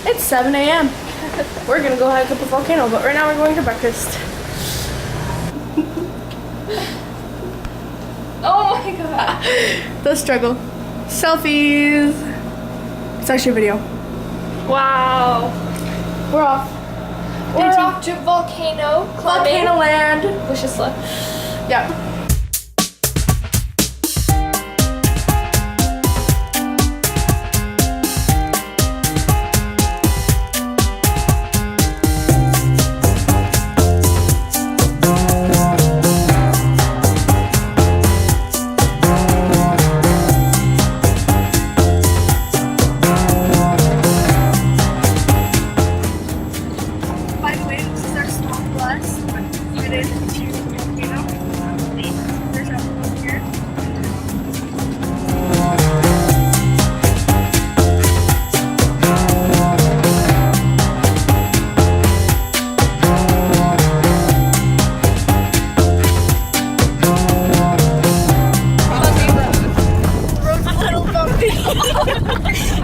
It's 7 a.m. We're gonna go hike up the volcano, but right now we're going to breakfast. Oh my god. The struggle. Selfies. It's actually a video. Wow. We're off. We're off to Volcano climbing. Volcano land. Wish us luck. Yeah.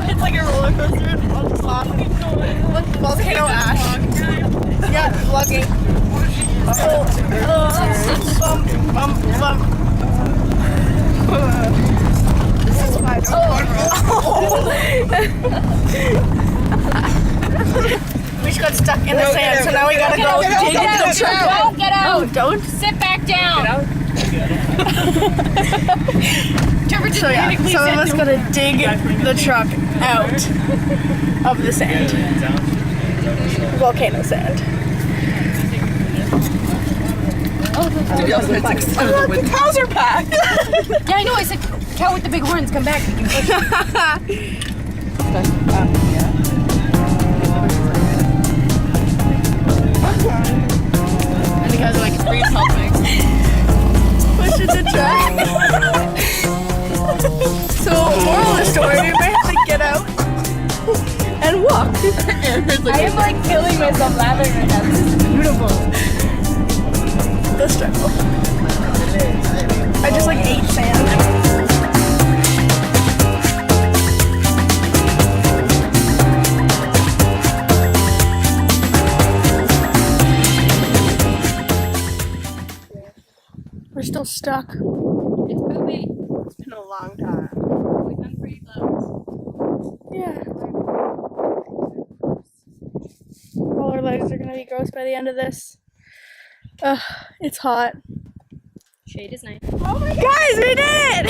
It's like a roller coaster on the top. Look, volcano ash. Yeah, vlogging. This is my We just got stuck in the sand, so now we gotta go dig into the truck. Don't get out. Oh, don't. Sit back down. So yeah, some of us gotta dig the truck out of the sand. Volcano sand. The cows are packed. Yeah, I know. I said, cow with the big horns, come back. You can push it. And the guys are like, free helping. Pushing the truck. So, moral of the story, we might have to get out and walk. I am like killing myself laughing right now. This is beautiful. The struggle. I just like ate sand. We're still stuck. It's poopy. It's been a long time. We've done pretty close. Yeah. All our legs are gonna be gross by the end of this. It's hot. Shade is nice. Oh my guys, we did it!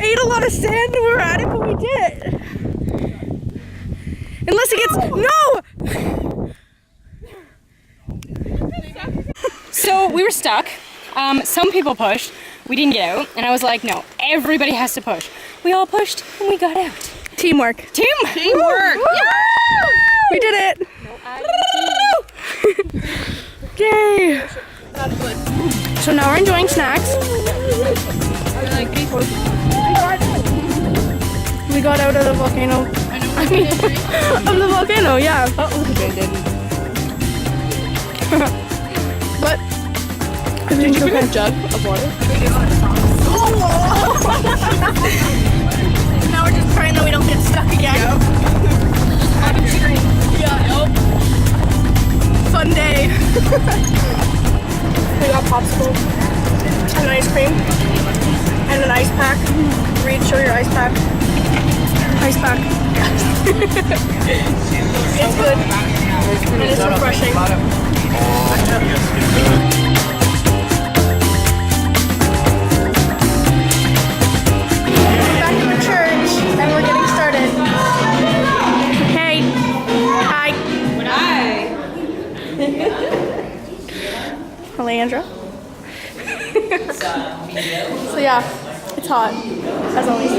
Ate a lot of sand when we were at it, but we did it. Unless it gets no. So we were stuck. Some people pushed. We didn't get out, and I was like, no, everybody has to push. We all pushed, and we got out. Teamwork. Teamwork. Woo! We did it. No, Yay! So now we're enjoying snacks. We got out of the volcano. I mean, of the volcano, yeah. But Did you bring a jug of water? now we're just praying that we don't get stuck again. Yeah. Fun day. We got popsicles and ice cream and an ice pack. Reed, show your ice pack. Ice pack. It's good. And it's refreshing. We're back in the church and we're getting started. Hey. Hi. Alejandra. So yeah, it's hot, as always.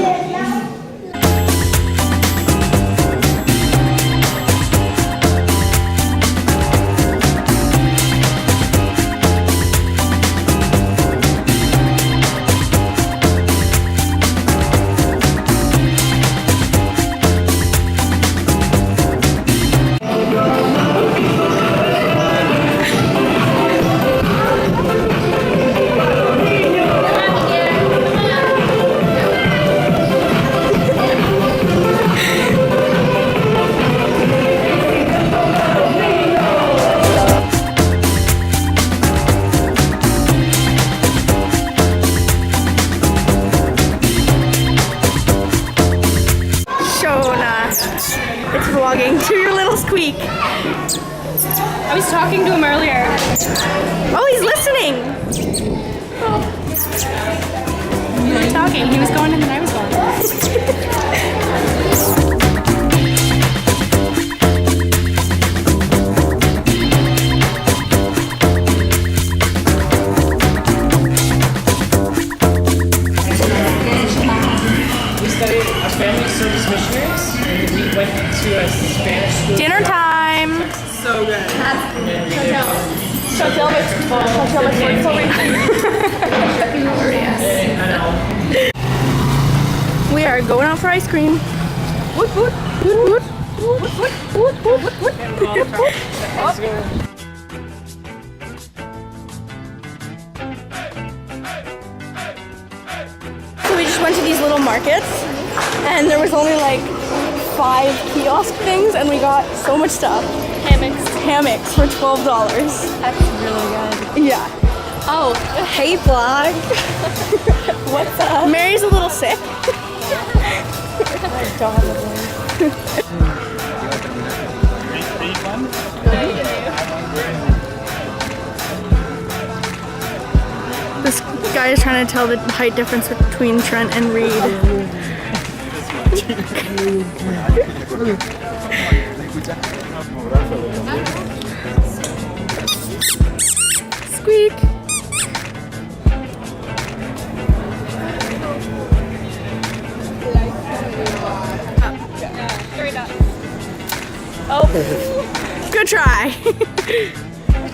vlogging to your little squeak. I was talking to him earlier. Oh, he's listening. We were talking. He was going and then I was going. We studied family service missionaries, and we went to a Spanish school. Dinner time. So good. We are going out for ice cream. Woot, woot, woot, woot, woot, woot, woot, woot, woot, woot. So we just went to these little markets, and there was only like 5 kiosk things, and we got so much stuff. Hammocks for $12. That's really good. Yeah. Oh, hey vlog. What's up? Mary's a little sick. This guy is trying to tell the height difference between Trent and Reed. Squeak. Oh, good try.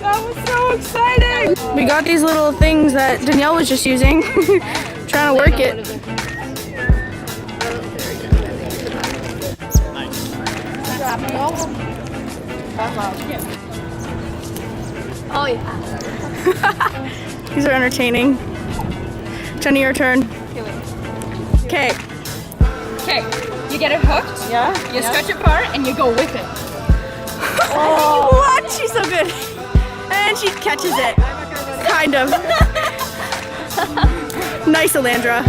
That was so exciting. We got these little things that Danielle was just using, trying to work it. Oh yeah. These are entertaining. Jenny, your turn. Okay. Okay, you get it hooked. Yeah. You stretch it apart and you go whip it. Oh. What? She's so good. And she catches it. Kind of. Nice, Alandra.